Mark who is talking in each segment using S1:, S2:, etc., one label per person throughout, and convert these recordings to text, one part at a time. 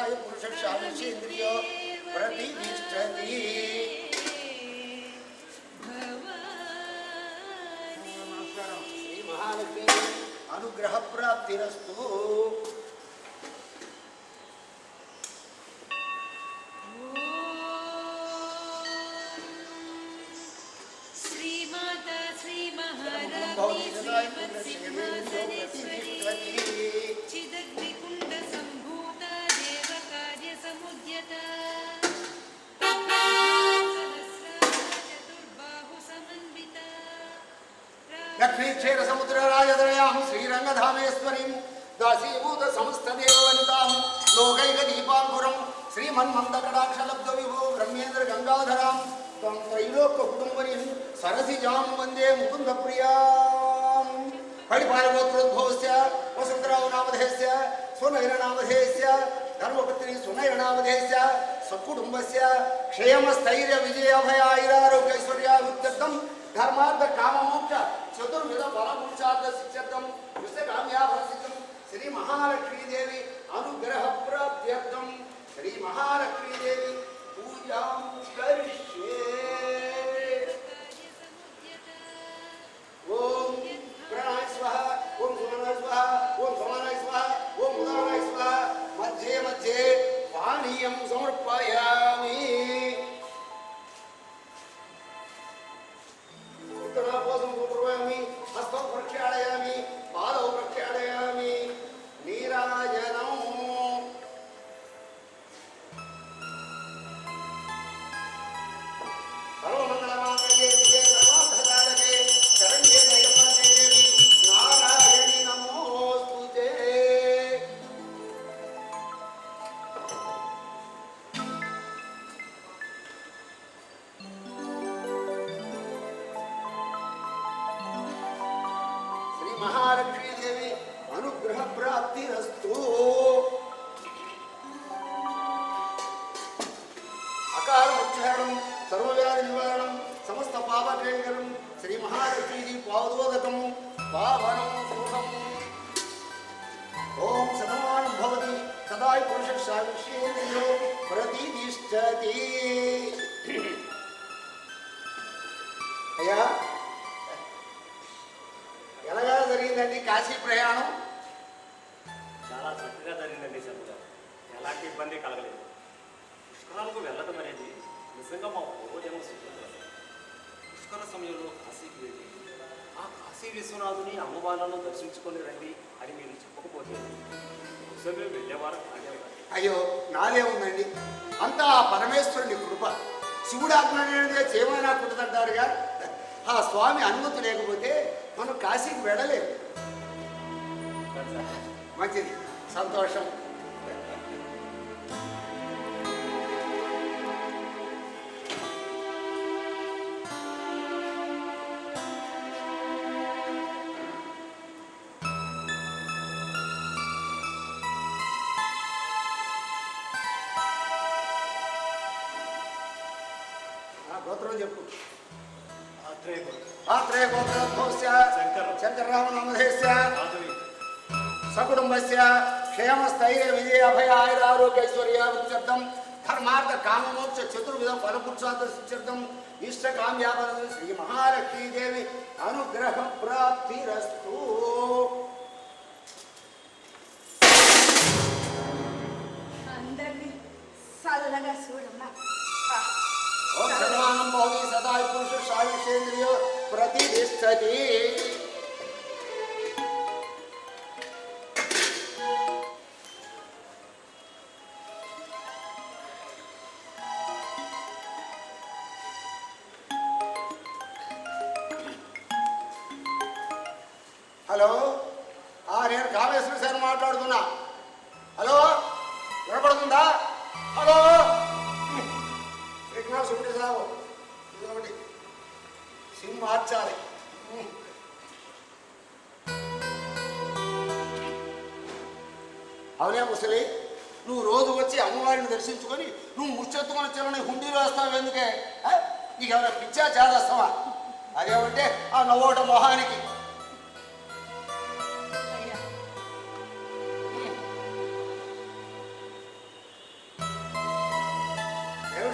S1: सदाय पुरुषशाविषेन्द्रियो प्रतिष्ठति श्री महालक्ष्मी अनुग्रह प्राप्तिरस्तु लक्ष्मी क्षेत्र समुद्र राजदयां श्रीरंगधामेश्वरीं दासीभूत समस्त देववनितां लोकैक दीपांकुरं श्रीमन्मन्दकटाक्षलब्ध विभो ब्रह्मेन्द्र गंगाधरां त्वं त्रैलोक्य कुटुंबरीं सरसिजां वन्दे मुकुन्द प्रियां परिपालगोत्रोद्भवस्य वसन्तराव नामधेयस्य सुनैर नामधेयस्य धर्मपत्नी सुनैर नामधेयस्य सकुटुंबस्य क्षेमस्थैर्य विजय अभय आयुरारोग्य ऐश्वर्याभिवृद्ध्यर्थं धर्मार्थ काम मोक्ष चतुर्विध फल पुरुषार्थ सिद्ध्यर्थम विश्वकाम्याफलसिद्धं श्री महालक्ष्मी देवी अनुग्रह प्राप्त्यर्थम श्री महालक्ष्मी देवी पूजां करिष्ये। ओम प्राणाय स्वाहा ओम सुमनाय स्वाहा ओम समानाय स्वाहा ओम उदानाय स्वाहा मध्ये मध्ये पानीयं समर्पयामि। हस्तौ प्रक्षालयामि पादौ प्रक्षालयामि नीराजनम् सर्वमङ्गलमाङ्गल्ये शिवे सर्वार्थसाधके शरण्ये त्र्यम्बके देवी नारायणि नमोऽस्तुते। महालक्ष्मी देवी अनुग्रह प्राप्तिरस्तु। अकार मुच्चारणं सर्वव्याधि निवारणं समस्त पापक्षयकरं श्री महालक्ष्मी जी पावदोदकं पावनं सुखम्। ओम शतमानं भवति सदाय पुरुषशाविषेन्द्रियो प्रतिष्ठति। अय्या ఎలాగా జరిగిందండి కాశీ ప్రయాణం?
S2: చాలా చక్కగా జరిగిందండి సభగా, ఎలాంటి ఇబ్బంది కలగలేదు. పుష్కరాలకు వెళ్ళడం అనేది నిజంగా మా పూర్వజన్మ సుఖం. పుష్కర సమయంలో కాశీకి వెళ్ళి ఆ కాశీ విశ్వనాథుని అమ్మవార్లను దర్శించుకొని రండి అని మీరు చెప్పకపోతే నిజంగా వెళ్ళేవారు కాదేవారు.
S1: అయ్యో నాదే ఉందండి, అంతా ఆ పరమేశ్వరుని కృప. శివుడు ఆజ్ఞానేదే చేయమైనా కుట్టదంటారుగా. ఆ స్వామి అనుమతి లేకపోతే మనం కాశీకి వెళ్ళలేము. మంచిది, సంతోషం. గోత్రం చెప్పు. आत्रेय गोत्रोद्भवस्य शंकररामनामधेयस्य सकुटुंबस्य क्षेमस्थैर्य विजय अभय आयुरारोग्य ऐश्वर्याभिवृद्ध्यर्थं धर्मार्थ काम मोक्ष चतुर्विध फल पुरुषार्थ सिद्ध्यर्थं इष्टकाम्याफलसिद्धं श्री महालक्ष्मी देवी अनुग्रह प्राप्तिरस्तु।
S3: अंदर्नी सल्लगा చూడమ్మా.
S1: ओम सर्वानं भवति सदाय पुरुषशाविषेन्द्रियो प्रतिष्ठति। హలో, నేను కామేశ్వర సార్ మాట్లాడుతున్నా. హలో, వినపడుతుందా? హలో, సుంటే సాగు ఇదొకటి సిమ్ మార్చాలి. అవునే ముసలి, నువ్వు రోజు వచ్చి అమ్మవారిని దర్శించుకొని నువ్వు ముచ్చెత్తుకొని వచ్చావని హుండీలో వస్తావు ఎందుకే? నీకు ఏమైనా పిచ్చా చేదస్తావా? అదేమంటే ఆ నవ్వోట మొహానికి.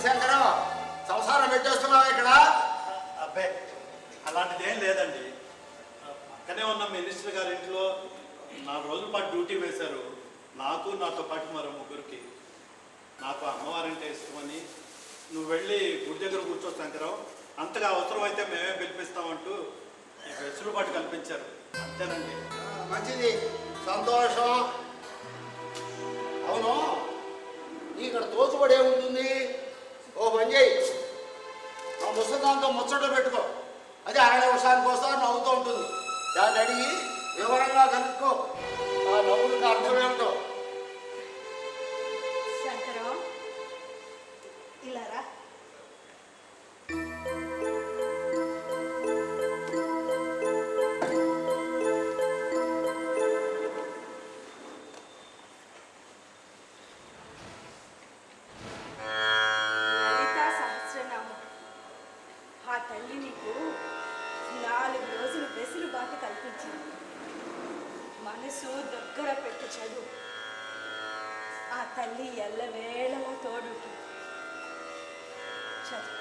S1: శంకరం సంసారం పెట్టేస్తున్నావా ఇక్కడ?
S4: అబ్బే అలాంటిది ఏం లేదండి. పక్కనే ఉన్న మినిస్టర్ గారి ఇంట్లో 4 రోజుల పాటు డ్యూటీ వేశారు. నాకు నాతో పాటు మరో ముగ్గురికి. నాకు అమ్మవారంటే ఇష్టమని నువ్వు వెళ్ళి గుడి దగ్గర కూర్చో శంకరం, అంతగా అవసరమైతే మేమే పిలిపిస్తామంటూ ఈ వెసులుబాటు కల్పించారు. అంతేనండి.
S1: మంచిది, సంతోషం. అవును, ఇక్కడ తోచుబడి ఏముంటుంది? ఓ పని చేయి, ఆ ముసలిదాంతో ముచ్చట పెట్టుకో. అదే ఆయన వర్షానికి వస్తారు నవ్వుతూ ఉంటుంది. దాన్ని అడిగి వివరంగా కనుక్కో, ఆ నవ్వులకు అర్థం ఏమిటో.
S3: శంకరం ఇలా రా. లలితా సహస్రనామం. ఆ తల్లి నీకు 4 రోజులు వెసులుబాటు కల్పించింది. మనసు దగ్గర పెట్టు చదువు. ఆ తల్లి ఎల్లవేళలా తోడుంటుంది. చదువు.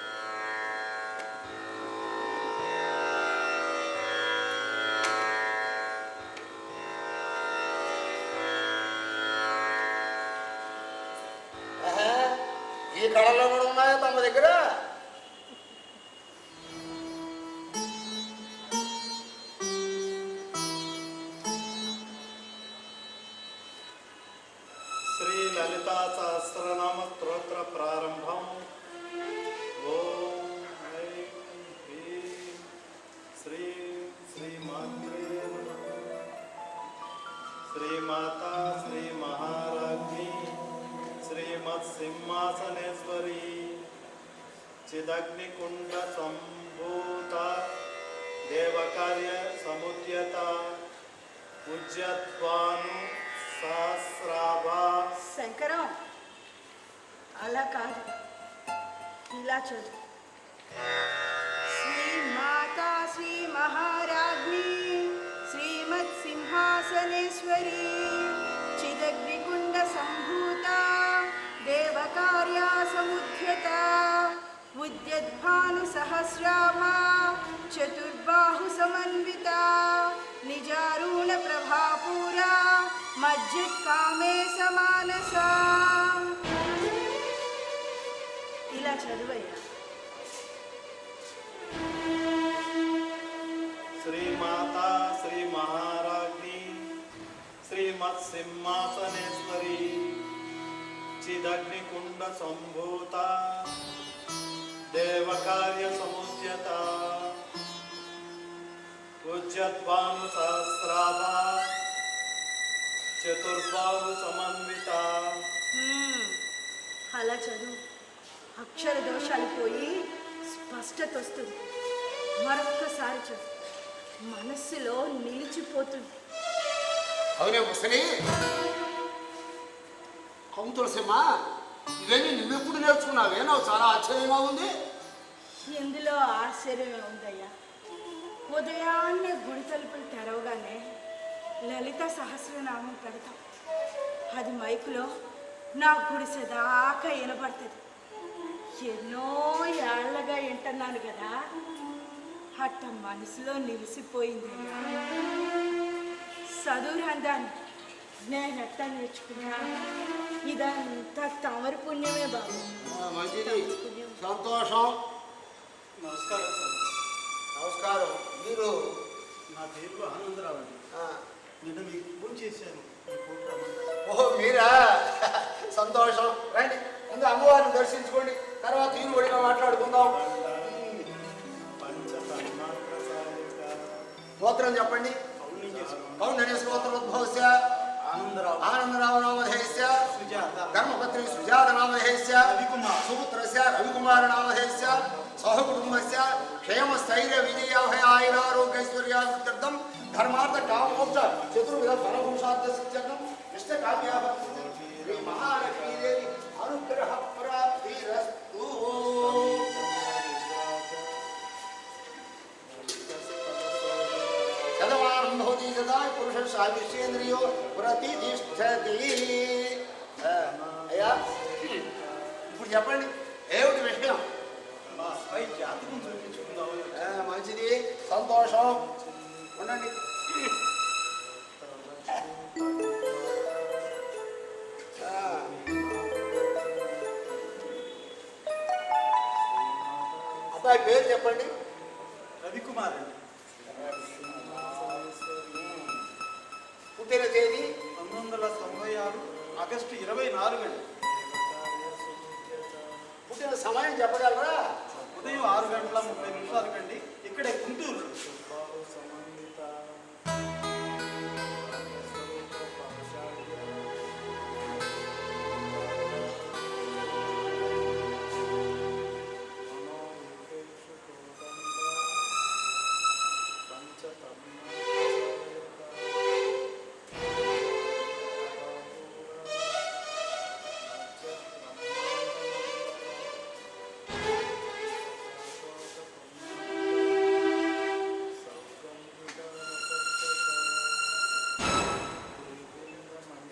S1: ఆహా, ఈ కళల్లో కూడా ఉన్నాయా తమ దగ్గర?
S4: శ్రీ లలితా సహస్రనామ స్తోత్ర ప్రారంభం. ఓం ఐం హ్రీం శ్రీం శ్రీమాత్రే నమః. శ్రీమాతా శ్రీ మహారాజ్ఞి శ్రీమత్ సింహాసనేశ్వరి చిదగ్నికుండ సంభూత దేవకార్య సముద్యత పూజ్యత్వాను సహస్రాభా.
S3: శంకరం అలా కాదు, ఇలా చదువు. శ్రీ మాతా శ్రీ మహారాజ్ఞి శ్రీమత్ సింహాసనేశ్వరి చిదగ్నికుండ సంభూత దేవకార్య సముద్యత ఉద్యద్భాను సహస్రాభా చతుర్బాహు సమన్విత నిజారుణ ప్రభాపూరా మజ్జిత్ కామే సమానసా. ఇలా చదువయ్యా.
S4: శ్రీమాతా శ్రీ మహారాజ్ఞి శ్రీమత్ సింహాసనేశ్వరి చిదగ్నికుండ సంభూత దేవకార్య సముద్యత ఉజ్జద్భాను సహస్రాభా చతుర్బాహు సమన్విత.
S3: అలా చదువు. అక్షర దోషాలు పోయి స్పష్టత వస్తుంది. మరొక్కసారి చదువు, మనస్సులో నిలిచిపోతుంది.
S1: అవునే ముసలి, అవును తులసిమ్మ, ఇవన్నీ నువ్వెప్పుడు నేర్చుకున్నావే? నాకు చాలా ఆశ్చర్యంగా ఉంది.
S3: ఇందులో ఆశ్చర్యమే ఉందయ్యా. ఉదయాన్నే గుడి తలుపులు తెరవగానే లలిత సహస్రనామం పెడతాం. అది మైకులో నా గుడిసె దాకా వినపడుతుంది. ఎన్నో ఏళ్లగా వింటున్నాను కదా, అట్ట మనసులో నిలిసిపోయింది. చదువు రందాన్ని నేను ఎట్టా నేర్చుకున్నా, ఇదంతా తమరి పుణ్యమే బాబు.
S1: మంచిది, సంతోషం.
S4: నమస్కారం సార్.
S1: నమస్కారం. మీరు?
S4: నా పేరు ఆనందరావు అండి. నిన్న మీకు ఫోన్ చేశాను.
S1: ఓహో మీరా? సంతోషం. రండి, ముందు అమ్మవారిని దర్శించుకోండి, తర్వాత తీరు ఒడిగా మాట్లాడుకుందాం. గోత్రం చెప్పండి. పౌర్ణమి గోత్రోద్భవస్య ఆనందరావు నామధేయస్య ధర్మపత్రి సుజాత నామధేయస్య సుపుత్రస్య రవికుమార నామధేయస్య సహకుటుంబస్య క్షేమస్థైర్య విజయాభయ ఆయురారోగ్యైశ్వర్యాభివృద్ధ్యర్థం ధర్మార్థ కామోక్ష చతుర్విధ ఫలభూషార్థ సిద్ధ్యర్థం ఇష్టకామ్యాభక్తి శ్రీ మహాలక్ష్మీదేవి అనుగ్రహ ప్రాప్తిరస్తు. శతమానం భవతి సదా పురుష సావిష్యేంద్రియో ప్రతిష్టతి. అయ్యా ఇప్పుడు చెప్పండి, ఏమిటి విషయం?
S4: మా అబ్బాయి జాతకం చూపించుకుందామని వచ్చాను.
S1: మంచిది, సంతోషం. ఉండండి. అబ్బాయి పేరు చెప్పండి.
S4: రవికుమార్ అండి.
S1: పుట్టిన తేదీ
S4: 1996 ఆగస్టు 24 అండి.
S1: పుట్టిన సమయం చెప్పగలరా?
S4: ఉదయం 6:30 కండి. ఇక్కడే గుంటూరు.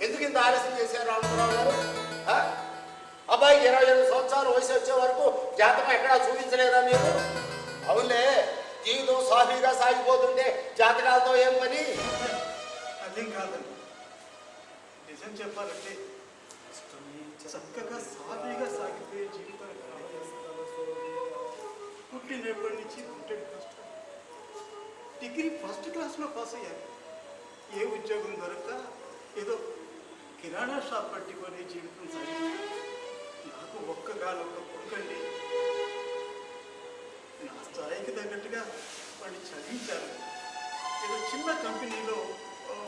S1: ఎందుకు ఇంత ఆలస్యం చేశారు రామరావు గారు? అబ్బాయికి 27 సంవత్సరాలు వయసు వచ్చే వరకు జాతకం ఎక్కడా చూపించలేదా మీరు? అవునులే, జీవితం సాఫీగా సాగిపోతుంటే జాతకాలతో ఏం పని?
S4: అదేం కాదండి. నిజం చెప్పాలంటే చక్కగా సాఫీగా సాగిపోయే జీవితం పుట్టినప్పటి నుంచి ఉంటాడు కష్టం. డిగ్రీ ఫస్ట్ క్లాస్లో పాస్ అయ్యాను. ఏ ఉద్యోగం దొరక్క ఏదో కిరాణా షాప్ పట్టుకొని జీవితం సాగింది. నాకు ఒక్క కొడుకండి. నా స్థాయికి తగ్గట్టుగా వాడిని చదివించాను. ఏదో చిన్న కంపెనీలో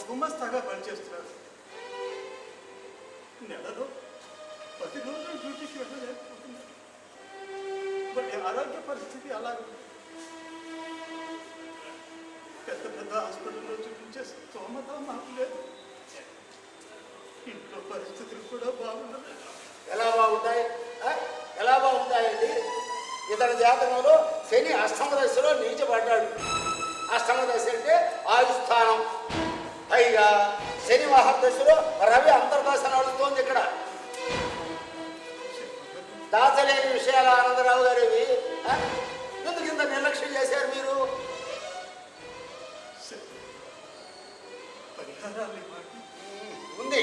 S4: గుమస్తాగా పనిచేస్తున్నారు. నెలలో 10 రోజులు డ్యూటీకి వెళ్ళలేకపోతున్నారు. వాడి ఆరోగ్య పరిస్థితి అలాగే పెద్ద పెద్ద హాస్పిటల్లో చూపించే స్తోమత మాకు లేదు. ఇంట్లో పరిస్థితులు కూడా బాగున్నాయి.
S1: ఎలా బాగుంటాయి? ఎలా బాగుంటాయండి? ఇతని జాతకంలో శని అష్టమ దశలో నీచబడ్డాడు. అష్టమ దశ అంటే ఆయుస్థానం. పైగా శని మహర్దశలో రవి అంతర్దశ నడుస్తోంది. ఇక్కడ దాచలేని విషయాలు ఆనందరావు గారు ఇవి. ఎందుకు ఇంత నిర్లక్ష్యం చేశారు మీరు? ఉంది,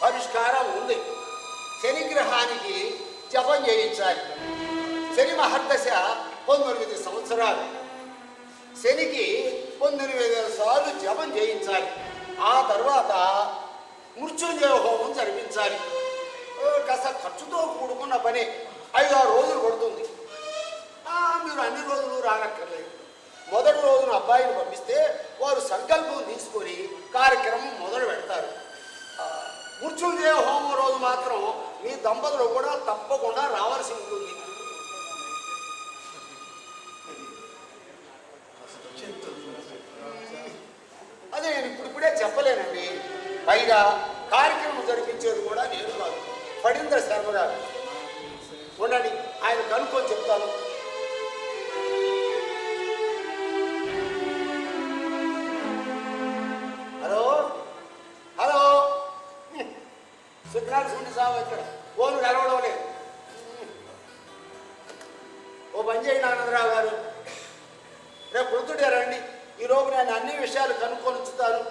S1: పరిష్కారం ఉంది. శని గ్రహానికి జపం చేయించాలి. శని మహర్దశ 19 సంవత్సరాలు. శనికి 19,000 సార్లు జపం చేయించాలి. ఆ తర్వాత మృత్యుంజయ హోమం జరిపించాలి. కాస్త ఖర్చుతో కూడుకున్న పని. 5-6 రోజులు పడుతుంది. మీరు అన్ని రోజులు రానక్కర్లేదు. మొదటి రోజున అబ్బాయిని పంపిస్తే వారు సంకల్పం తీసుకొని కార్యక్రమం మొదలు పెడతారు. మృత్యుంజయ హోమం రోజు మాత్రం మీ దంపతులు కూడా తప్పకుండా రావాల్సి ఉంటుంది. అదే నేను ఇప్పుడిప్పుడే చెప్పలేనండి. పైగా కార్యక్రమం జరిపించేది కూడా నేను కాదు, ఫణీంద్ర శర్మ గారు. ఉండండి, ఆయన కనుక్కొని చెప్తాను. హలో హలో, సిగ్నల్స్ ఉండి సాగు ఇక్కడ ఫోన్ కలవడం లేదు. ఓ పని చేయండి ఆనందరావు గారు, రేపు పొద్దుటే రండి. ఈరోజు నేను అన్ని విషయాలు కనుక్కొని ఉంచుతాను.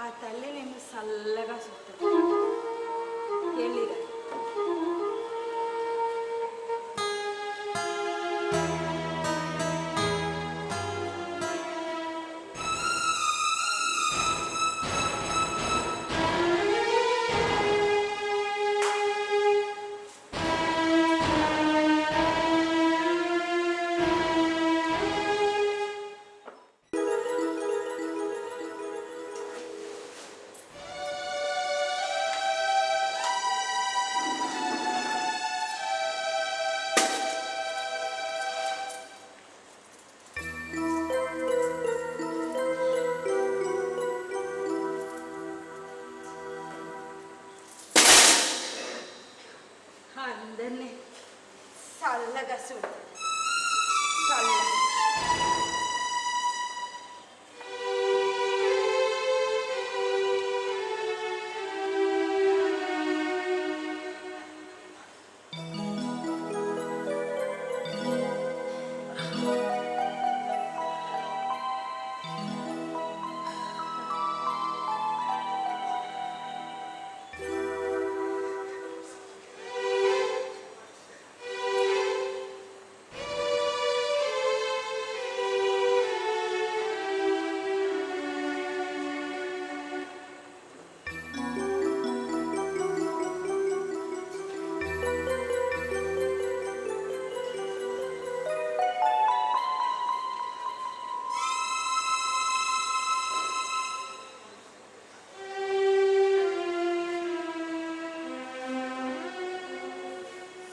S3: ఆ తల్లి నేను చల్లగా చూస్తాను. వెళ్ళిరా.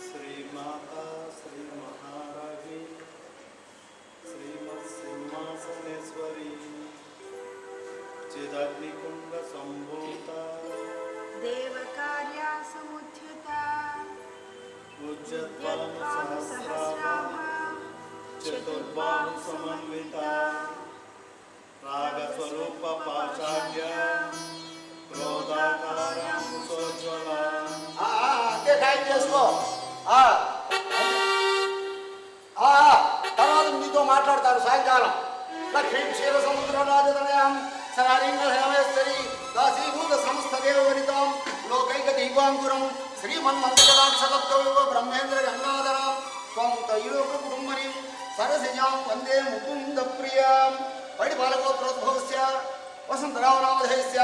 S4: శ్రీమాతా శ్రీ మహారాజి శ్రీమత్ సింహాసనేశ్వరి చిదగ్నికుండ సంభూత
S3: దేవకార్య సముద్యత
S4: ఉజ్జద్బాహు సహస్రాభ చతుర్బాహు సమన్విత రాగస్వరూప పాచార్య క్రోధాకార కుశోజ్వల.
S1: అంతే ఖాయం చేసుకో. తర్వాత మీతో మాట్లాడతారు సాయంకాలం. లక్ష్మీ క్షీర సముద్ర రాజతనయాం సరాలింగ హేమేశ్వరి దాసీభూత సమస్త దేవవనితాం లోకైక దీపాంకురం శ్రీమన్మంతరాక్షలబ్ధ బ్రహ్మేంద్ర గంగాధరాం త్వం తైలోక కుటుంబనిం సరసిజాం వందే ముకుంద ప్రియాం. పడి బాలగోత్రోద్భవస్య వసంతరావు నామధేయస్య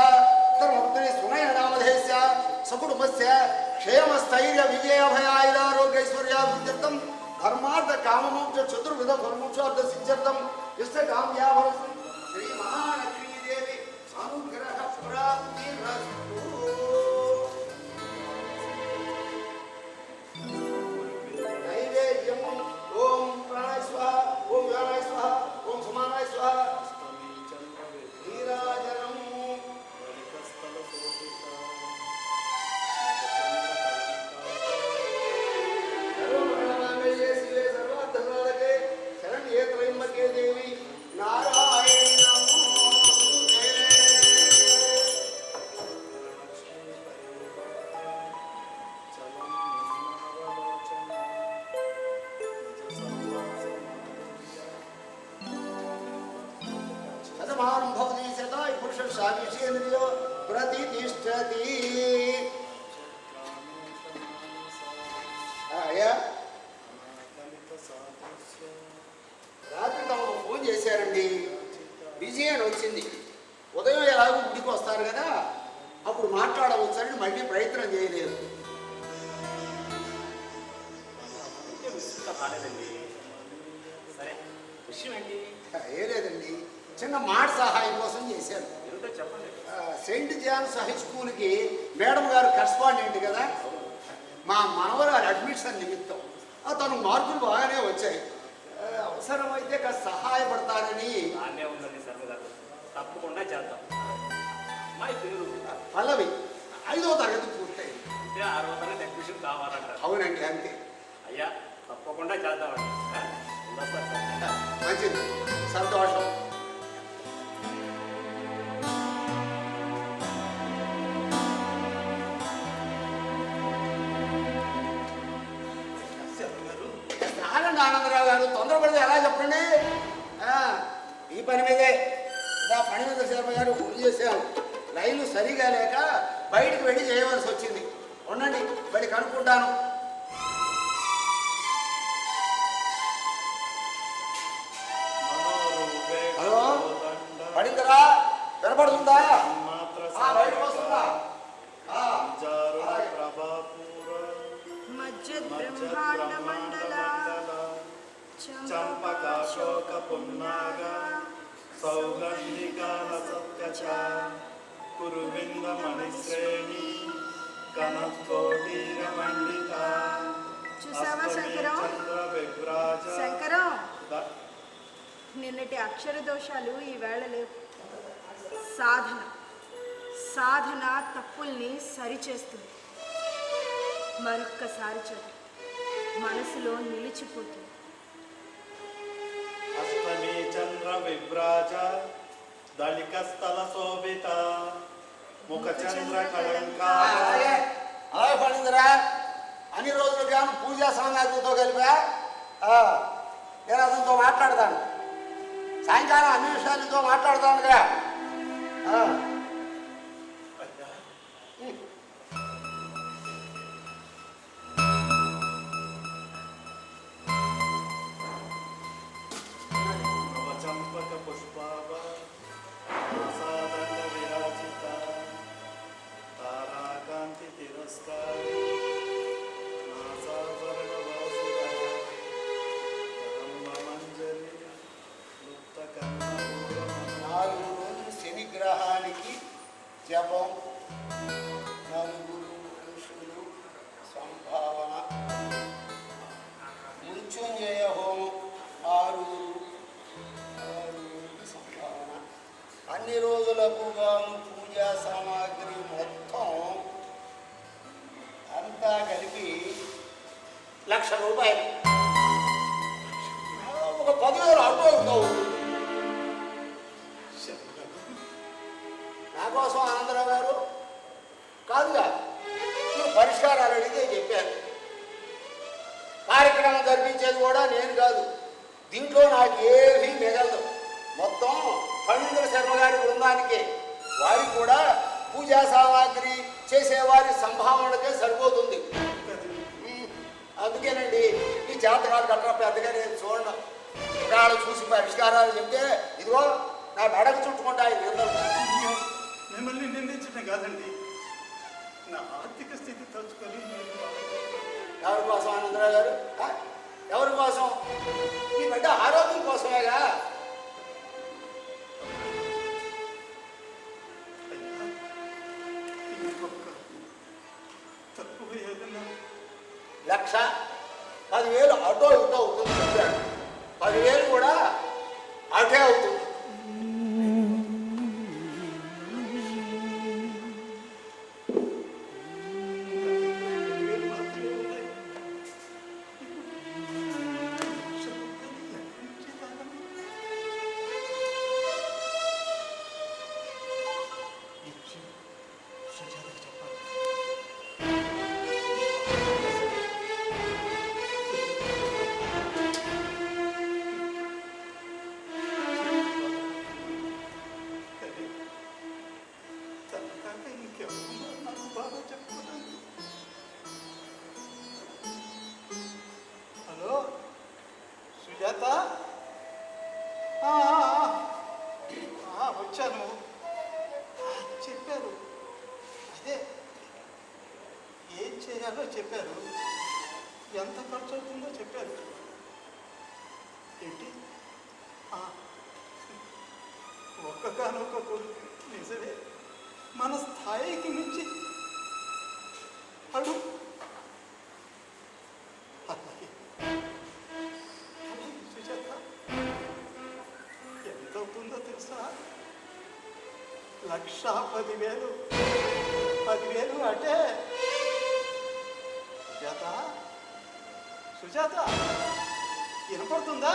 S1: ధర్మపుత్రి సునయన నామధేయస్య సకుటుంబస్య క్షేమస్థైర్య విజయాభయాయురారోగ్యైశ్వర్యాభివృద్ధ్యర్థం ధర్మార్థ కామమోక్ష చతుర్విధ ఫలమోక్షార్థ సిద్ధ్యర్థం ఇష్టకామ్యాభరస్తు శ్రీ మహాలక్ష్మీదేవి అనుగ్రహ ప్రాప్తిరస్తు. నైవేద్యం ఓం ప్రాణాయ స్వాహ ఓం వ్యానాయ స్వాహ ఓం సమానాయ స్వాహ నీరాజనం. సర్వప్రణామేయ శివే సర్వార్థసాధకే శరణ్యే త్రయంబకే దేవి నారాయణి నమోస్తుతే. శతమానం భవతి శతాయు పురుష సావిషేంద్రియో ప్రతిష్టతి. రాత్రి తమకు ఫోన్ చేశారండి. బిజీ అని వచ్చింది. ఉదయం ఎలాగో గుడికి వస్తారు కదా, అప్పుడు మాట్లాడవచ్చని మళ్ళీ ప్రయత్నం చేయలేదు.
S2: ఇంకే విస్తృత కాలేదండి. సరే, విషయం ఏంటి?
S1: ఏ లేదండి, చిన్న మాట సహాయం కోసం చేశాను.
S2: ఏమిటో చెప్పండి.
S1: సెయింట్ జాన్స్ హై స్కూల్కి మేడం గారు కరస్పాండెంట్ కదా, మా మనవరాలు అడ్మిషన్ నిమిత్తం తను మార్కులు బాగానే వచ్చాయి. అవసరమైతే కాస్త సహాయపడతారని.
S2: నాన్నే ఉందండి శర్మ గారు, తప్పకుండా చేద్దాం. అమ్మాయి పేరు
S1: పల్లవి 5వ తరగతి పూర్తయింది.
S2: అంటే 6వ తరగతి అడ్మిషన్ కావాలంటారు.
S1: అవునండి, అంతే.
S2: అయ్యా తప్పకుండా చేద్దామండి. ఉండొస్తాను సార్.
S1: మంచిది, సంతోషం. ఆనంద ఆనందరావు గారు తొందరపడితే ఎలా చెప్పండి. ఈ పని మీదే పని మీద శర్మ గారు ఫోన్ చేశాను. లైన్లు సరిగా లేక బయటికి వెళ్ళి చేయవలసి వచ్చింది. ఉండండి, వెళ్ళి కనుక్కుంటాను. హలో, పడిందిరా? వినపడుతుందా? బయటకు వస్తుందా?
S3: మధ్యబ్రహ్మాండ మండల
S4: చంపకాశోక పున్నాగ సౌగంధికాల సత్యచ కురువింద మణిశ్రేణి కనకోటీర మండిత.
S3: చూసావా శంకరం? శంకరం, నిన్నటి అక్షర దోషాలు ఈ వేళ లేవు. సాధన తప్పుల్ని సరిచేస్తుంది. మరొక్కసారి చదువు, మనసులో నిలిచిపోతుంది.
S4: అష్టమి చంద్ర విభ్రాజ దళిక స్థల శోభిత ముఖ చంద్ర కళంకార.
S1: అలాగే పడిందిరా. అన్ని రోజులు గాను పూజా సామాగ్రితో కలిపా. నేను అతనితో మాట్లాడతాను. సాయంకాలం అన్ని విషయాలతో మాట్లాడతానుగా.
S4: చంపక పుష్పాభ సాదండ విరాజిత తారాకాంతి తిరస్కారి నాసాభరణ వాసుర మంజరి లుప్త కన్న
S1: 4 రోజులు శనిగ్రహానికి జపం, 4 ఋషులు సంభావన, మృత్యుంజయ హోమం 6 సంభావన, అన్ని రోజులకు గాను పూజా సామాగ్రి మొత్తం అంతా కలిపి 1,00,000 రూపాయలు. ఒక 10,000 అటు ఇటు అవుతుంది. నా కోసం ఆనందరావు గారు కాదుగా, మీరు పరిష్కారాలు అడిగితే చెప్పాను. కార్యక్రమం జరిపించేది కూడా నేను కాదు. దీంట్లో నాకు ఏమీ మిగలదు. మొత్తం ఫణీంద్ర శర్మ గారి బృందానికి, వారికి కూడా పూజా సామాగ్రి చేసేవారి సంభావనలకే సరిపోతుంది. అందుకేనండి ఈ జాతకాలు కట్టడం పెద్దగా నేను చూడను. ఒకళ్ళు చూసి పరిష్కారాలు చెప్తే ఇదిగో నా మెడకు చుట్టుకుంటాయి నిందలు.
S4: మిమ్మల్ని నిందించడం కాదండి, నా ఆర్థిక స్థితి తలుచుకొని
S1: ఎవరి కోసం ఆనందరావు గారు? ఎవరి కోసం? ఈ బిడ్డ ఆరోగ్యం కోసమేగా.
S4: తక్కువ ఏదన్నా
S1: 1,00,000 10,000 అటో ఇటో అవుతుంది చెప్పాడు. 10,000 కూడా అటే అవుతుంది.
S4: హలో సుజాత, వచ్చాను. చెప్పారు, అదే ఏం చేయాలో చెప్పారు, ఎంత ఖర్చు అవుతుందో చెప్పారు. ఏంటి? ఒక్కగానొక్క కొడుకు, నిజమే, మన స్థాయికి మించి అడు. అలాగే సుజాత, ఎంత అవుతుందో తెలుసా? 1,10,000. 10,000 అంటే సుజాత, సుజాత వినపడుతుందా?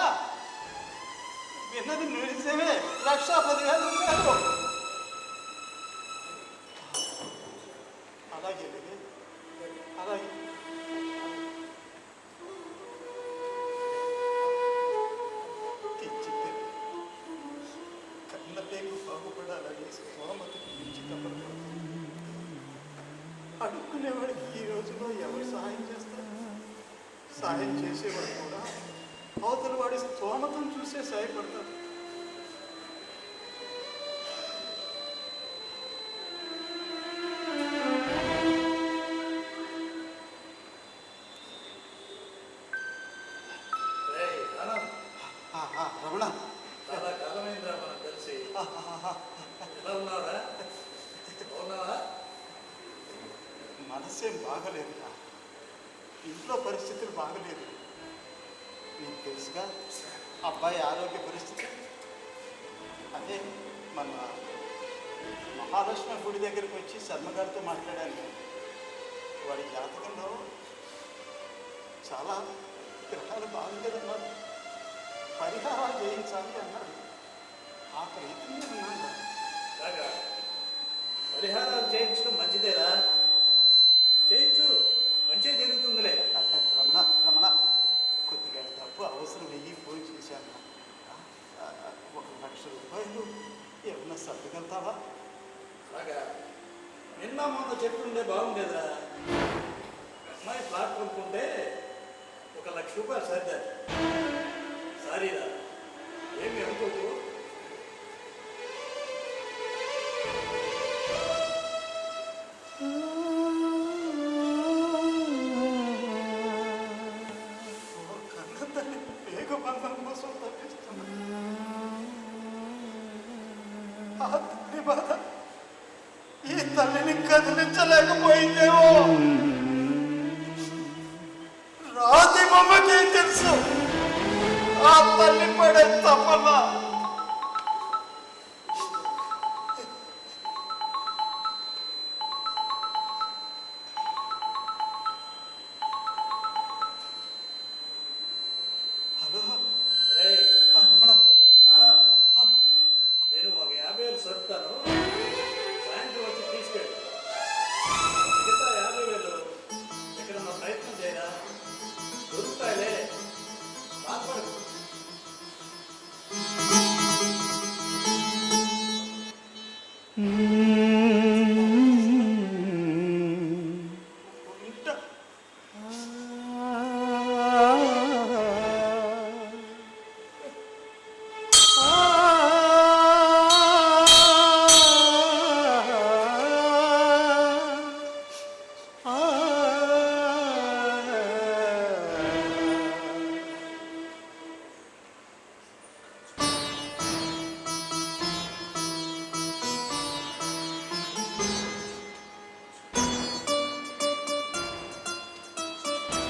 S4: విన్నది నిజమే, 1,10,000 రూపాయలు. అలాగే అలాగే. కన్నపేగు బాగుపడాలని స్తోమతకు మించి తప్పకూడదు. అడుక్కునేవాడికి ఈ రోజులో ఎవరు సహాయం చేస్తారు? సహాయం చేసేవాడు కూడా అవతల వాడి స్తోమతను చూసే సహాయపడతారు. రమణ,
S5: చాలా కాలమైందిరా మనం కలిసి. ఎలా ఉన్నారా? బాగున్నావా?
S4: మనసేం బాగలేదురా, ఇంట్లో పరిస్థితులు బాగలేదు. నీకు తెలుసుగా అబ్బాయి ఆరోగ్య పరిస్థితి. అదే మన మహాలక్ష్మి గుడి దగ్గరికి వచ్చి శర్మగారితో మాట్లాడాను. వాడి జాతకంలో చాలా గ్రహాలు బాగుండేదన్నారు, పరిహారాలు చేయించాలి అన్నాడు. ఆ ప్రయత్నం ఉన్నాను.
S5: అలాగా పరిహారాలు చేయించడం మంచిదేరా, చేయించు, మంచిగా జరుగుతుందిలే.
S4: రమణ రమణ, కొద్దిగా డబ్బు అవసరం వెయ్యి ఫోన్ చేశాను. 1,00,000 రూపాయలు ఏమన్నా సర్దుకెళ్తావా?
S5: అలాగా నిన్న మొన్న చెప్తుండే బాగుండేదా? అమ్మాయి ఫ్లాట్ కొనుక్కుంటే 1,00,000 రూపాయలు సర్దా. సారీరా, ఏమి అనుకోకు.
S4: కన్న తల్లి పేగు బంధం కోసం తప్పిస్తున్నా. ఆ తల్లి బాధ ఈ తల్లిని కదిలించలేకపోయిందేమో. రాతి బొమ్మకి తెలుసు ఆ తల్లి పడే తపన. హలో
S5: రేయ్,
S4: రమణ,
S5: నేను ఒక 50,000 సర్దుతాను. సాయంత్రం వచ్చి తీసుకెళ్ళి మిగతా 50,000 ఎక్కడన్నా ప్రయత్నం చేయరా? దొరుకుతాయిలే, బాధపడకు.
S4: ఉంటా.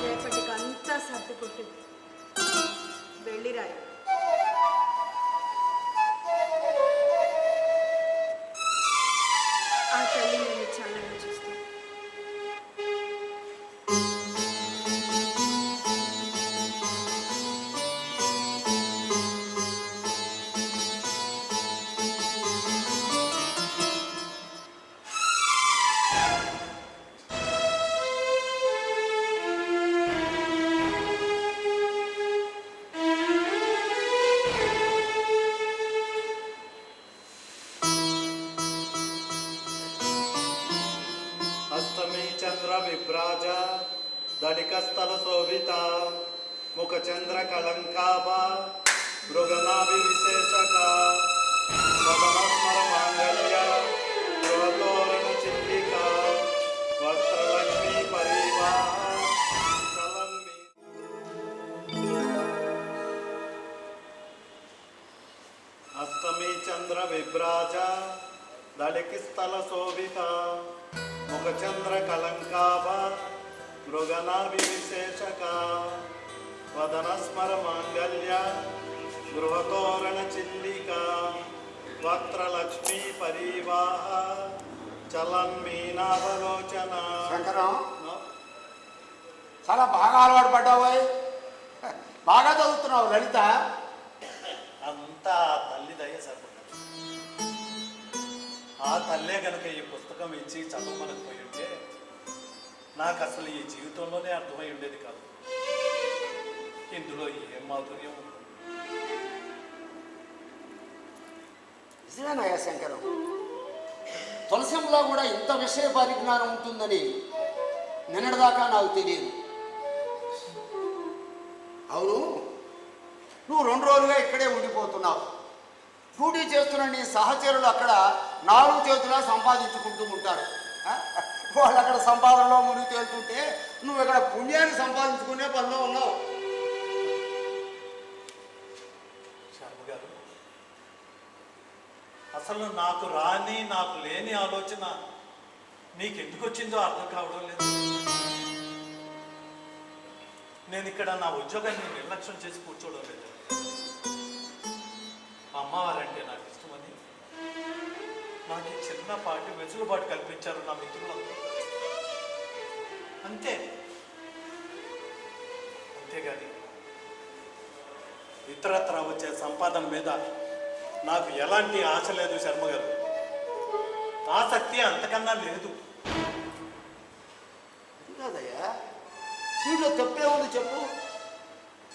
S3: రేపటికి అంతా సర్దుకొట్టు వెళ్ళిరాయి. ఆ తల్లి నేను చల్లగా చూస్తాను.
S4: అష్టమి చంద్ర విభ్రాజ దడికస్థల శోభిత ముఖ చంద్ర కళంకాభ మృగనాభి విశేషక సదనస్మర మాంగళ్య గృహతోరణ చిల్లిక వస్త్రలక్ష్మీ పరివాహ చలన్మి. అష్టమి చంద్ర విభ్రాజ దళికి స్థల శోభిత ముఖ చంద్ర కళంకాభ మృగనాభి విశేషక వదనస్మర మాంగళ్య గృహతోరణ చిల్లిక వక్త్రలక్ష్మీ పరివాహ చలన్మీనాభలోచన.
S1: శంకరం, చాలా బాగా అలవాటు పడ్డావు. బాగా చదువుతున్నావు లలిత.
S4: అంతా ఆ తల్లి దయ సరిపడ్డాడు. ఆ తల్లే కనుక ఈ పుస్తకం ఇచ్చి చదవమనకపోయి ఉంటే నాకు అసలు ఈ జీవితంలోనే అర్థమై ఉండేది కాదు. ఇందులో ఏం మాధుర్యం ఉంది.
S1: నిజమేనయ్యా శంకరం, తులసింలో కూడా ఇంత విషయ పరిజ్ఞానం ఉంటుందని నిన్నటిదాకా నాకు తెలియదు. అవును, నువ్వు 2 రోజులుగా ఇక్కడే ఉండిపోతున్నావు. డ్యూటీ చేస్తున్న నీ సహచరులు అక్కడ 4 చేతులా సంపాదించుకుంటూ ఉంటారు. వాళ్ళు అక్కడ సంపాదనలో మునిగి తేలుతుంటే నువ్వు ఇక్కడ పుణ్యాన్ని సంపాదించుకునే పనిలో ఉన్నావు.
S4: శర్మ గారు, అసలు నాకు రాని నాకు లేని ఆలోచన నీకెందుకు వచ్చిందో అర్థం కావడం లేదు. నేను ఇక్కడ నా ఉద్యోగాన్ని నిర్లక్ష్యం చేసి కూర్చోవడం లేదు. అమ్మవారంటే నాకు ఇష్టమని నాకు ఈ చిన్నపాటి వెసులుబాటు కల్పించారు నా మిత్రులందరూ. అంతే, అంతేగాని ఇతరత్ర వచ్చే సంపాదన మీద నాకు ఎలాంటి ఆశ లేదు శర్మ గారు. ఆసక్తి అంతకన్నా లేదు.
S1: కాదయ్యా, దీంట్లో తప్పే ఉంది చెప్పు.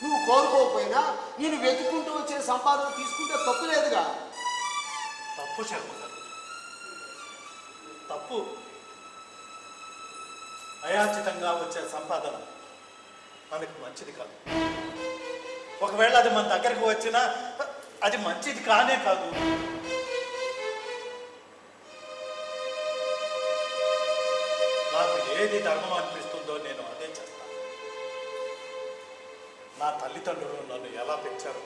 S1: నువ్వు కోరుకోకపోయినా నేను వెతుక్కుంటూ వచ్చే సంపాదన తీసుకుంటే తప్పు లేదుగా.
S4: తప్పు శర్మ గారు, తప్పు. అయాచితంగా వచ్చే సంపాదన మనకు మంచిది కాదు. ఒకవేళ అది మన దగ్గరకు వచ్చినా అది మంచిది కానే కాదు. నాకు ఏది ధర్మం అనిపిస్తుందో నేను అదే చేస్తాను. నా తల్లిదండ్రులు నన్ను ఎలా పెంచారో,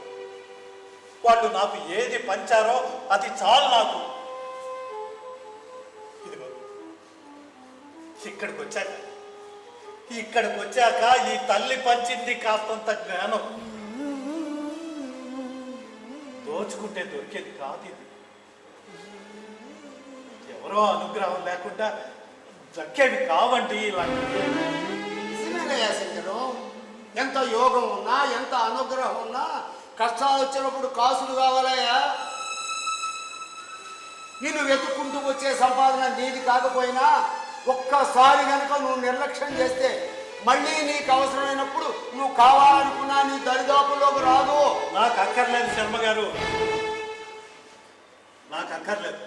S4: వాళ్ళు నాకు ఏది పంచారో అది చాలు నాకు. ఇదిగో ఇక్కడికి వచ్చాక ఈ తల్లి పంచింది కాస్తంత జ్ఞానం దోచుకుంటే దొరికేది కాదు. ఇది ఎవరో అనుగ్రహం లేకుండా దక్కేవి కావండి ఇలాంటివి.
S1: నిజమేనయ్యా శంకరు, ఎంత యోగం ఉన్నా ఎంత అనుగ్రహం ఉన్నా కష్టాలు వచ్చినప్పుడు కాసులు కావాలయ్యా. నిన్ను వెతుక్కుంటూ వచ్చే సంపాదన నీది కాకపోయినా ఒక్కసారి కనుక నువ్వు నిర్లక్ష్యం చేస్తే మళ్ళీ నీకు అవసరమైనప్పుడు నువ్వు కావాలనుకున్నా నీ దరిదాపుల్లోకి రాదు.
S4: నాకు అక్కర్లేదు శర్మ గారు, నాకు అక్కర్లేదు.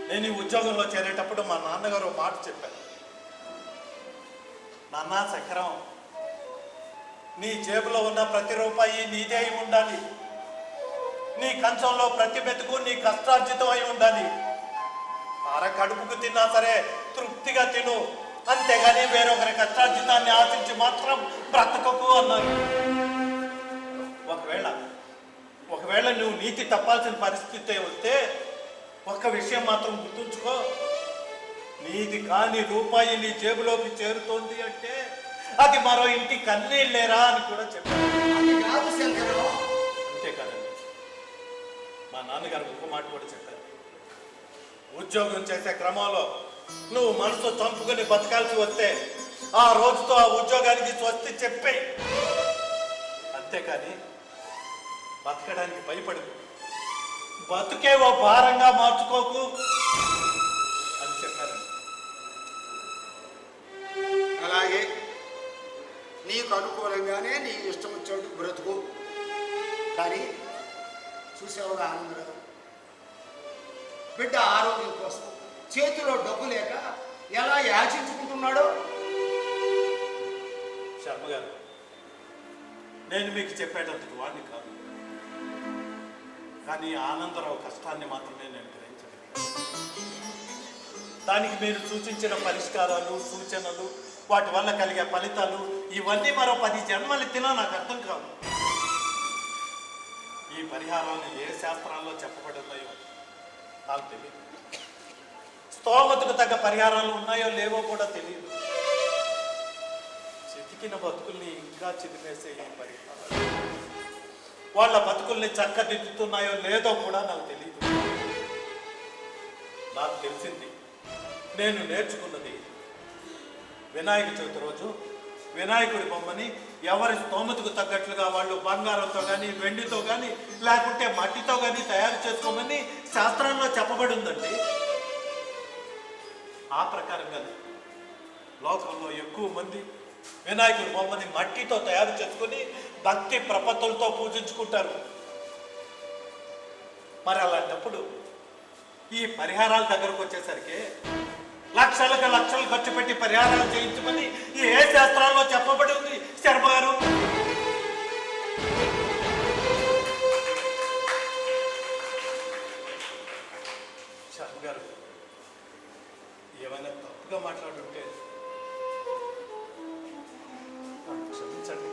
S4: నేను ఈ ఉద్యోగంలో చేరేటప్పుడు మా నాన్నగారు ఒక మాట చెప్పారు. నాన్న చక్రం, నీ జేబులో ఉన్న ప్రతి రూపాయి నీదే అయి ఉండాలి. నీ కంచంలో ప్రతి మెతుకు నీ కష్టార్జితం అయి ఉండాలి. కడుపుకు తిన్నా సరే తృప్తిగా తిను, అంతేగాని వేరొకరి కష్టార్జితాన్ని ఆశించి మాత్రం బ్రతకకు అన్నారు. ఒకవేళ నువ్వు నీతి తప్పాల్సిన పరిస్థితి వస్తే ఒక్క విషయం మాత్రం గుర్తుంచుకో, నీది కాని రూపాయి నీ జేబులోకి చేరుతోంది అంటే అది మరో ఇంటి కన్నీళ్ళేరా అని కూడా చెప్పారు. అంతేకాదండి, మా నాన్నగారు ఒక మాట కూడా చెప్పారు. ఉద్యోగం చేసే క్రమంలో నువ్వు మనసు చంపుకొని బతకాల్సి వస్తే ఆ రోజుతో ఆ ఉద్యోగానికి స్వస్తి చెప్పే, అంతేకాని బతకడానికి భయపడు, బతుకే ఓ భారంగా మార్చుకోకు అని చెప్పారు.
S1: అలాగే నీకు అనుకూలంగానే నీ ఇష్టం వచ్చేట్టు బ్రతుకు. కానీ చూసేవాడు ఆనందరావు బిడ్డ ఆరోగ్యం కోసం చేతిలో డబ్బు లేక ఎలా యాచించుకుంటున్నాడో.
S4: శర్మ గారు, నేను మీకు చెప్పేటందుకు వాడిని కాదు, కానీ ఆనందరావు కష్టాన్ని మాత్రమే నేను గ్రహించగలను. దానికి మీరు సూచించిన పరిష్కారాలు, సూచనలు, వాటి వల్ల కలిగే ఫలితాలు ఇవన్నీ మరో 10 జన్మలు ఎత్తినా నాకు అర్థం కాదు. ఈ పరిహారాలు ఏ శాస్త్రాల్లో చెప్పబడి ఉన్నాయో నాకు తెలియదు. స్తోమతకు తగ్గ పరిహారాలు ఉన్నాయో లేవో కూడా తెలియదు. చితికిన బతుకుల్ని ఇంకా చితిమేసే ఈ పరిహారాలు వాళ్ళ బతుకుల్ని చక్కదిద్దుతున్నాయో లేదో కూడా నాకు తెలియదు. నాకు తెలిసింది, నేను నేర్చుకున్నది, వినాయక చవితి రోజు వినాయకుడి బొమ్మని ఎవరి స్తోమతకు తగ్గట్లుగా వాళ్ళు బంగారంతో కానీ వెండితో కానీ లేకుంటే మట్టితో కానీ తయారు చేసుకోమని శాస్త్రంలో చెప్పబడి ఉందండి. ఆ ప్రకారంగానే లోకంలో ఎక్కువ మంది వినాయకుడి బొమ్మని మట్టితో తయారు చేసుకుని భక్తి ప్రపత్తులతో పూజించుకుంటారు. మరి అలాంటప్పుడు ఈ పరిహారాల దగ్గరకు వచ్చేసరికి లక్షలకు లక్షలు ఖర్చు పెట్టి పరిహారాలు చేయించమని ఏ శాస్త్రాల్లో చెప్పబడి ఉంది శర్మ గారు? శర్మ గారు, ఏమైనా తప్పుగా మాట్లాడుంటే క్షమించండి.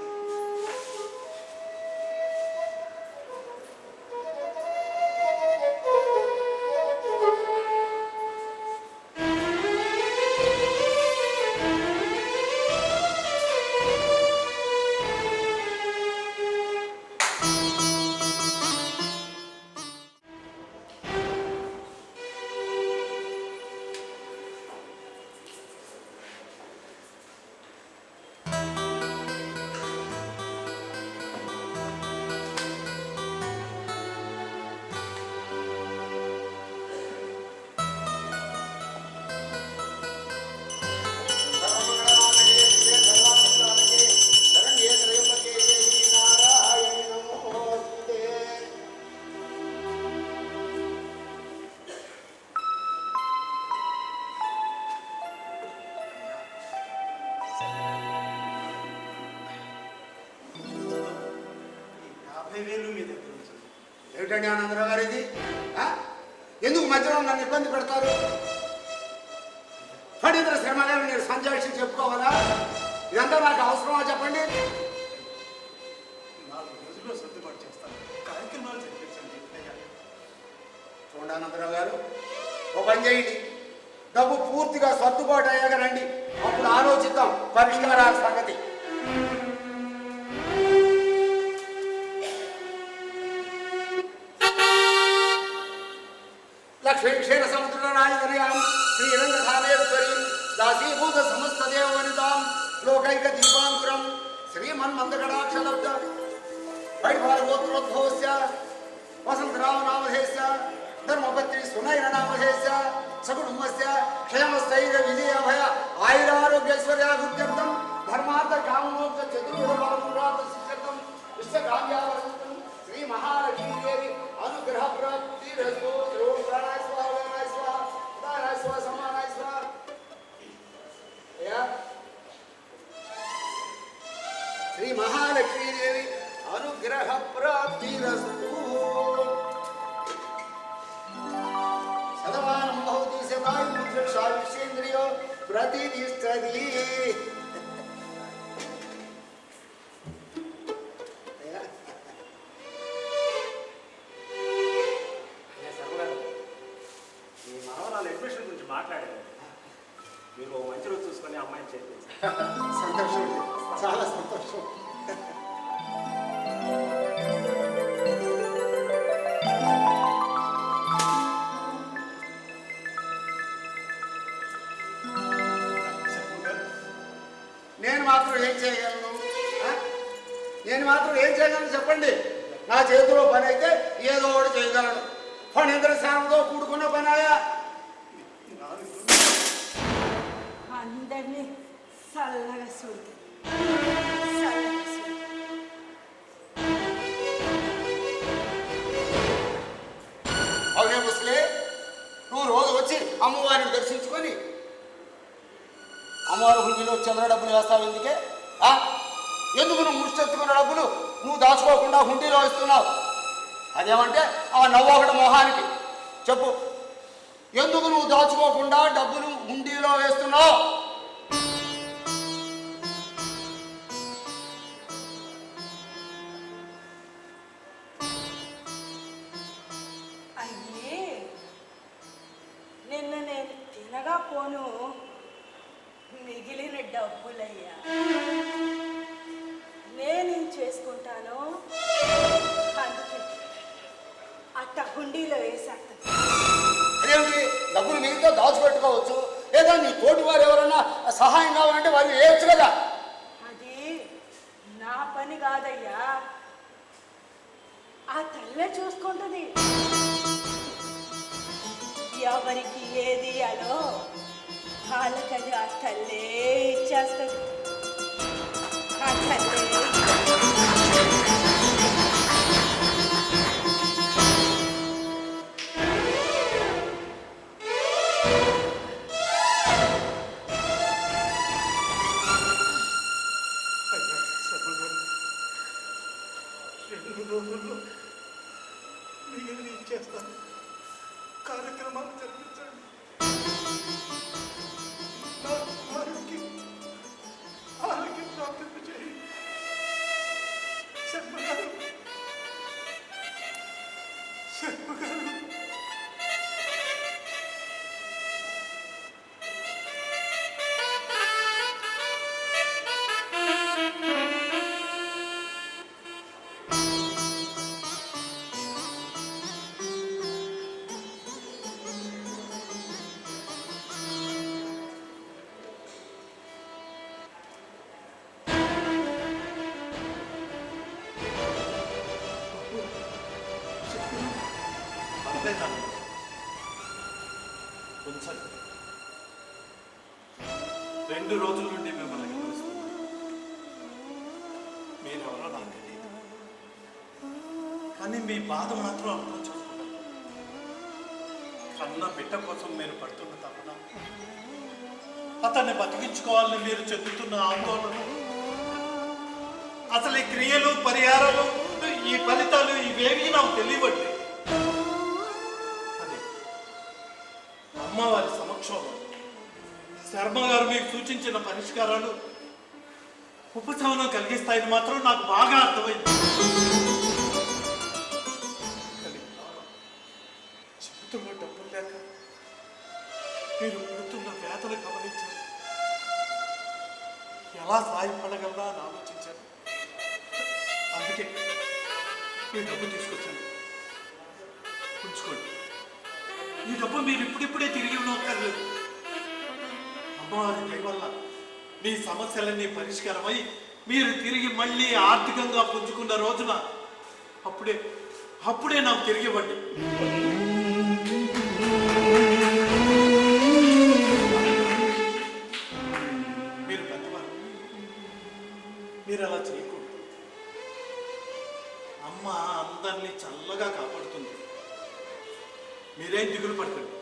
S4: 50,000 మీ దగ్గర ఉంచండి.
S1: ఏమిటండి ఆనందరావు గారు ఇది? ఎందుకు మధ్యలో నన్ను ఇబ్బంది పెడతారు? పడిన శ్రమగా మీరు సంజాయిషి చెప్పుకోవాలా? ఇదంతా నాకు అవసరమా చెప్పండి?
S4: 4 రోజుల్లో సర్దుబాటు చేస్తాను. కార్యక్రమాలు జరిపించండి.
S1: చూడండి ఆనందరావు గారు, ఓ పని చేయండి, డబ్బు పూర్తిగా సర్దుబాటు అయ్యాక రండి, అప్పుడు ఆలోచిద్దాం పరిష్కారాల సంగతి. లక్ష్మీ క్షీర సముద్ర రాజధనయాం శ్రీరంగధామేశ్వరి దాసీభూత సమస్త దేవనితాం లోకైక దీపాంకురం శ్రీమన్మందకటాక్షలబ్ధ వైభారగోత్రోద్భవస్య వసంతరామ నామధేస్య ధర్మపత్రి సునయన నామధేస్య సకుటుంబస్య క్షేమస్థైర్య విజయాభయ ఆయురారోగ్యైశ్వర్యాభివృద్ధ్యర్థం ధర్మార్థ కామమోక్ష చతుర్విధ ఫలమురార్థ సిద్ధ్యర్థం విశ్వకామ్యావర్థం శ్రీ మహాలక్ష్మీదేవి అనుగ్రహ ప్రాప్తిరస్తు. ఓం ప్రాణాయ స్వాహ, వ్యానాయ స్వాహ, ఉదానాయ స్వాహ, సమానాయ స్వాహ. శ్రీ మహాలక్ష్మీదేవి అనుగ్రహ ప్రాప్తిరస్తు. శతమానం భవతి శతాయుషేంద్రియో ప్రతిష్టతి.
S2: మీ మనవరాలు అడ్మిషన్ గురించి మాట్లాడారు. మీరు ఓ మంచి రోజు చూసుకొని అమ్మాయిని చేర్పించారు.
S1: సంతోషం, చాలా సంతోషం. నేను మాత్రం ఏం చేయగలను? నేను మాత్రం ఏం చేయగలను చెప్పండి? నా చేతిలో పని అయితే ఏదో ఒకటి చేయగలను. ఫణీంద్ర శ్యామతో కూడుకున్న పనాయా?
S3: అందరినీ చల్లగా చూడు.
S1: అవునే ముసలే, నువ్వు రోజు వచ్చి అమ్మవారిని దర్శించుకొని అమ్మవారి హుండీలో చంద్ర డబ్బులు వేస్తావు ఎందుకే? ఎందుకు నువ్వు ముష్టెత్తుకున్న డబ్బులు నువ్వు దాచుకోకుండా హుండీలో వేస్తున్నావు? అదేమంటే ఆ నవ్వొకటి మొహానికి చెప్పు, ఎందుకు నువ్వు దాచుకోకుండా డబ్బులు హుండీలో వేస్తున్నావు?
S3: అయ్యే, నిన్న నేను తినగా పోను మిగిలిన డబ్బులయ్యా. నేనేం చేసుకుంటాను, అందుకే అట్ట హుండీలో వేసేస్తాను.
S1: అదేమిటి, డబ్బులు మిగిలితే దాచిపెట్టుకోవచ్చు, లేదా నీ తోటి వారు ఎవరన్నా సహాయం కావాలంటే వారు వేయచ్చు కదా.
S3: అది నా పని కాదయ్యా, ఆ తల్లే చూసుకుంటుంది. ఎవరికి ఏది అలో వాళ్ళకది ఆ తల్లే ఇచ్చేస్తుంది. ఆ తల్లే
S4: మిగిలిన ఇచ్చేస్తాను. కార్యక్రమాలు జరిపించండి. ఆరోగ్యం ప్రాప్తింప చేయండి. శర్మగారు, శర్మగారు, కొంచెం 2 రోజుల నుండి మిమ్మల్ని గమనిస్తున్నాను. మీరెవరో నాకు తెలియదు, కానీ మీ బాధ మాత్రం అర్థం చేసుకున్నాను. కన్న బిడ్డ కోసం మీరు పడుతున్న తపన, అతన్ని బతికించుకోవాలని మీరు చెందుతున్న ఆందోళన, అసలు ఈ క్రియలు పరిహారాలు ఈ ఫలితాలు ఇవేవి నాకు తెలియబట్టి అది అమ్మవారి సమక్షంలో శర్మ గారు మీకు సూచించిన పరిష్కారాలు ఉపశమనం కలిగిస్తాయని మాత్రం నాకు బాగా అర్థమైంది. జీవితంలో డబ్బులు లేక మీరు పడుతున్న వేతలు గమనించారు. ఎలా సాయపడగలరా అని ఆలోచించాను. అందుకే ఈ డబ్బు తీసుకొచ్చాను. ఉంచుకోండి. ఈ డబ్బు మీరు ఇప్పుడిప్పుడే తిరిగి ఇవ్వనక్కర్లేదు. అమ్మవారి దయ వల్ల మీ సమస్యలన్నీ పరిష్కారమై మీరు తిరిగి మళ్ళీ ఆర్థికంగా పుంజుకున్న రోజున అప్పుడే నాకు తిరిగి ఇవ్వండి. మీరు పెద్దవారు, మీరు అలా చేయకూడదు. అమ్మ అందరినీ చల్లగా కాపాడుతుంది. మీరేం దిగులు పడకండి.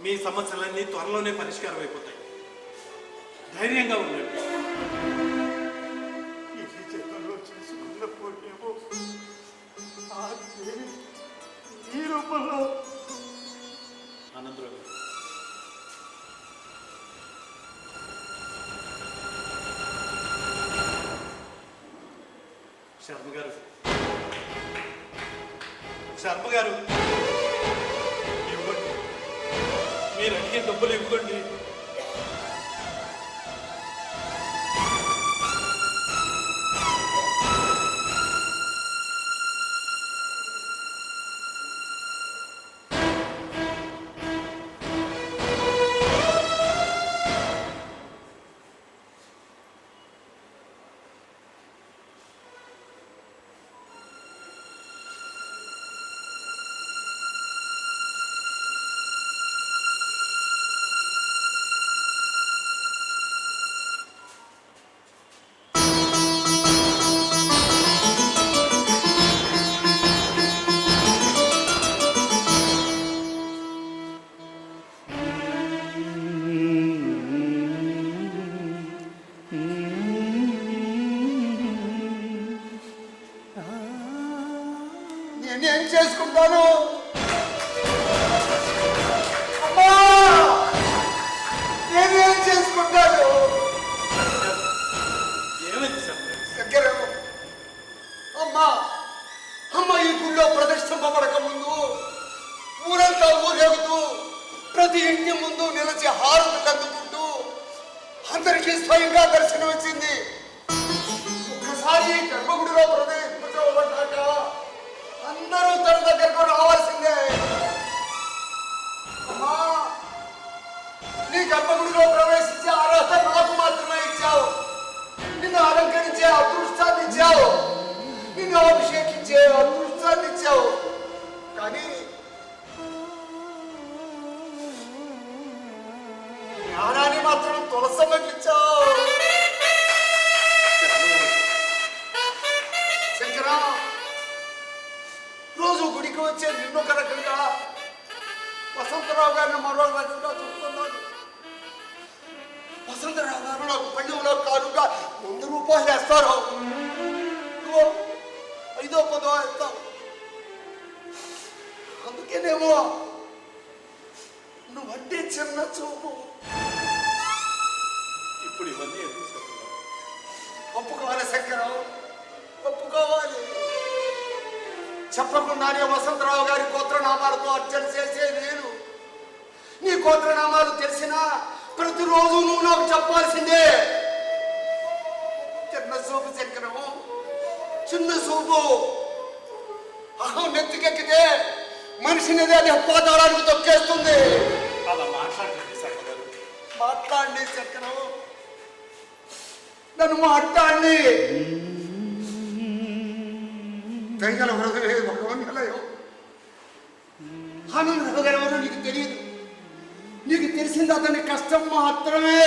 S4: మీ సమస్యలన్నీ త్వరలోనే పరిష్కారం అయిపోతాయి. ధైర్యంగా ఉండండి. ఇది చేతుల్లో చేసుకున్న పుణ్యము ఈ రూపంలో ఆనందరావు గారు, శర్మ గారు ఇవ్వండి. మీరు అడిగే డబ్బులు ఇవ్వండి.
S1: నేనేం చేసుకుంటాను? అమ్మా, నేనేం చేసుకుంటాను? దగ్గర అమ్మా, అమ్మ ఈ గుళ్ళో ప్రదర్శింపబడక ముందు ఊరంతా ఊరేగుతూ ప్రతి ఇంటి ముందు నిలిచి హారతులు అందుకుంటూ అందరికీ స్వయంగా దర్శనం వచ్చింది. ఒక్కసారి గర్భగుడిలో ప్రవేశించబడ్డాక అందరూ తన దగ్గరకు రావాల్సిందే. అమ్మా, నీ గర్భగుడిలో ప్రవేశించే అర్హత నాకు మాత్రమే ఇచ్చావు. నిన్ను అలంకరించే అదృష్టాన్ని ఇచ్చావు. నిన్ను అభిషేకించే అదృష్టాన్ని ఇచ్చావు. కానీ జ్ఞానాన్ని మాత్రం తులసమ్మకి ఇచ్చావు. శంకరా, రోజు గుడికి వచ్చే నిన్ను ఒక రకంగా, వసంతరావు గారిని మరో రకంగా చూస్తున్నాను. వసంతరావు గారు నాకు పళ్ళెంలో కానుగా 100 రూపాయలు వేస్తారు. నువ్వు 5ో 10ో వేస్తావు. అందుకేనేమో నువ్వంటే చిన్న చూపు.
S4: ఇప్పుడు ఇవన్నీ
S1: ఒప్పుకోవాలి శంకరం, ఒప్పుకోవాలి. చెప్పకుండానే వసంతరావు గారి గోత్రనామాలతో అర్చన చేసే నేను నీ గోత్రనామాలు తెలిసినా ప్రతిరోజు నువ్వు నాకు చెప్పాల్సిందే. చిన్న సూపు శంకరము, చిన్న సూపు. అహం నెత్తికెక్కితే మనిషిని అది పాతాళానికి తొక్కేస్తుంది.
S4: అలా మాట్లాడండి శర్మ గారు.
S1: మాట్లాడండి శంకరం, నన్ను మాట్లాడండి. దైగల హృదయ భగవాన్ నిలయం. ఆనందరావు గారు ఎవరో నీకు తెలియదు. నీకు తెలిసింది అతని కష్టం మాత్రమే.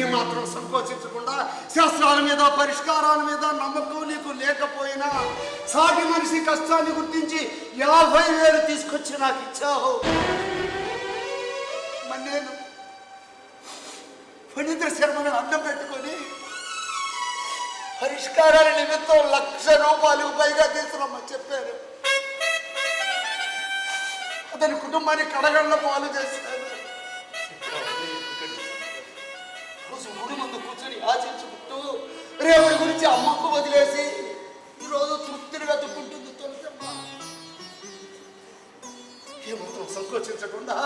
S1: ఏమాత్రం సంకోచించకుండా శాస్త్రాల మీద పరిష్కారాల మీద నమ్మకం నీకు లేకపోయినా సాటి మనిషి కష్టాన్ని గుర్తించి 50,000 తీసుకొచ్చి నాకు ఇచ్చావు. మరి నేను ఫణీంద్ర శర్మను అడ్డం పెట్టుకొని పరిష్కారాల నిమిత్తం 1,00,000 రూపాయలు పైగా తీసుకురమ్మని చెప్పారు. అతని కుటుంబాన్ని కడగళ్ళ పాలు చేశారు. రోజు గుడి ముందు కూర్చొని ఆశించుకుంటూ రేపటి గురించి అమ్మకు వదిలేసి ఈరోజు తృప్తిని వెతుక్కుంటుంది తులసమ్మ. ఏమాత్రం సంకోచించకుండా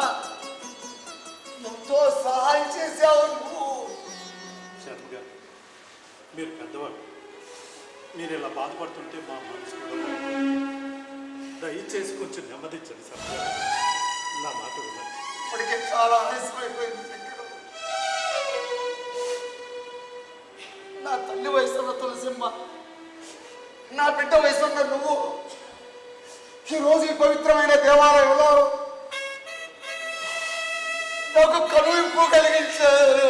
S1: ఎంతో సహాయం చేశావు నువ్వు.
S4: శర్మ గారు, మీరు పెద్దవాడు, మీరు ఇలా బాధపడుతుంటే మా మనసు కూడా దయచేసి కొంచెం నెమ్మదించండి శర్మ గారు. నా మాట వినండి.
S1: ఇప్పటికే చాలా ఆలస్యమైపోయింది శంకరు. నా తల్లి వయసున్న తులసిమ్మ, నా బిడ్డ వయసున్న నువ్వు ఈరోజు ఈ పవిత్రమైన దేవాలయంలో నాకు కనువింపు కలిగించారు.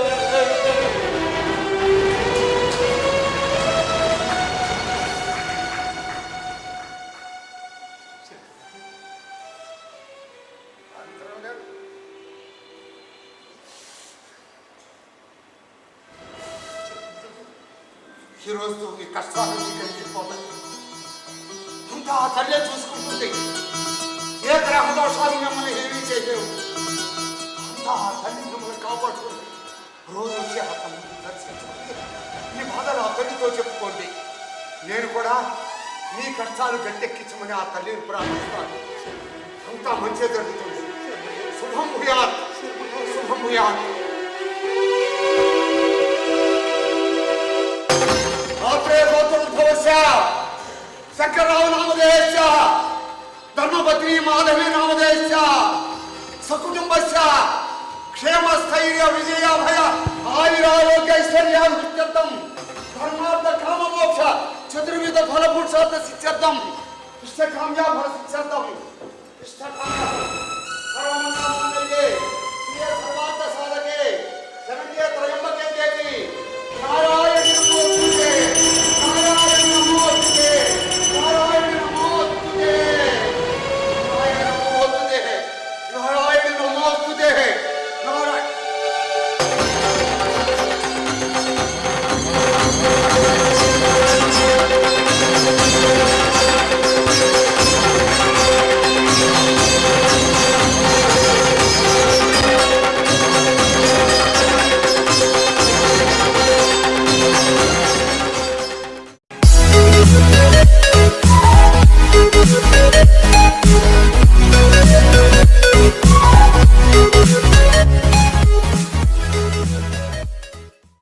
S1: ఈరోజు మీ కష్టాలు కలిగిపోతాయి. అంతా ఆ తల్లే చూసుకుంటుంది. ఏ గ్రహ దోషాలు మిమ్మల్ని ఏమీ చేయలేవు. అంతా ఆ తల్లి మిమ్మల్ని కాపాడుతుంది. రోజు వచ్చి ఆ తల్లిని దర్శించుకోండి. మీ బాధలు ఆ తల్లితో చెప్పుకోండి. నేను కూడా మీ కష్టాలు గట్టెక్కించమని ఆ తల్లిని ప్రార్థిస్తాను. అంతా మంచి జరుగుతుంది. శుభం భూయాత్, శుభం భూయాత్. శంకర్రావు నామధేయశ్చ, ధర్మపత్ని మాధవి నామధేయశ్చ, సకుటుంబస్య క్షేమస్థైర్య విజయాభయ ఆయురారోగ్యైశ్వర్యాభివృద్ధ్యర్థం ధర్మార్థ కామమోక్ష చతుర్విధ ఫలపురుషార్థ సిద్ధ్యర్థం ఇష్టకామ్య ఫల సిద్ధ్యర్థం ఇష్టకామ్య సర్వమంగళమాంగళ్యే శివే సర్వార్థ సాధకే శరణ్యే త్రయంబకే దేవి నారాయణ